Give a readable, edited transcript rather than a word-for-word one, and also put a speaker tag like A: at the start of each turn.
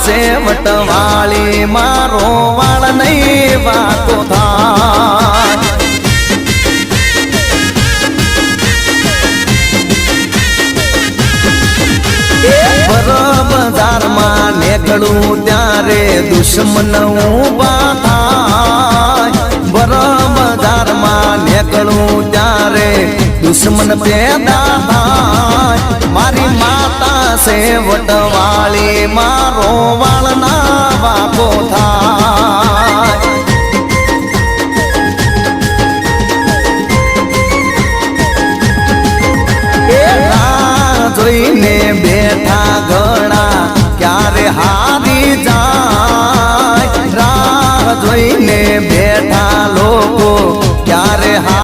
A: છે વટવાળી મારો વાળ નહીં વાતો થાય બજારમાં નીકળું ત્યારે દુશ્મન ઊભા થાય બજારમાં નીકળું ત્યારે દુશ્મન પેદા થાય મારી માતા છે વટવાળી મારો વાળના વાપો થાય જોઈને બેઠા ગળા ક્યારે હારી જાય રાહ જોઈને બેઠા લોકો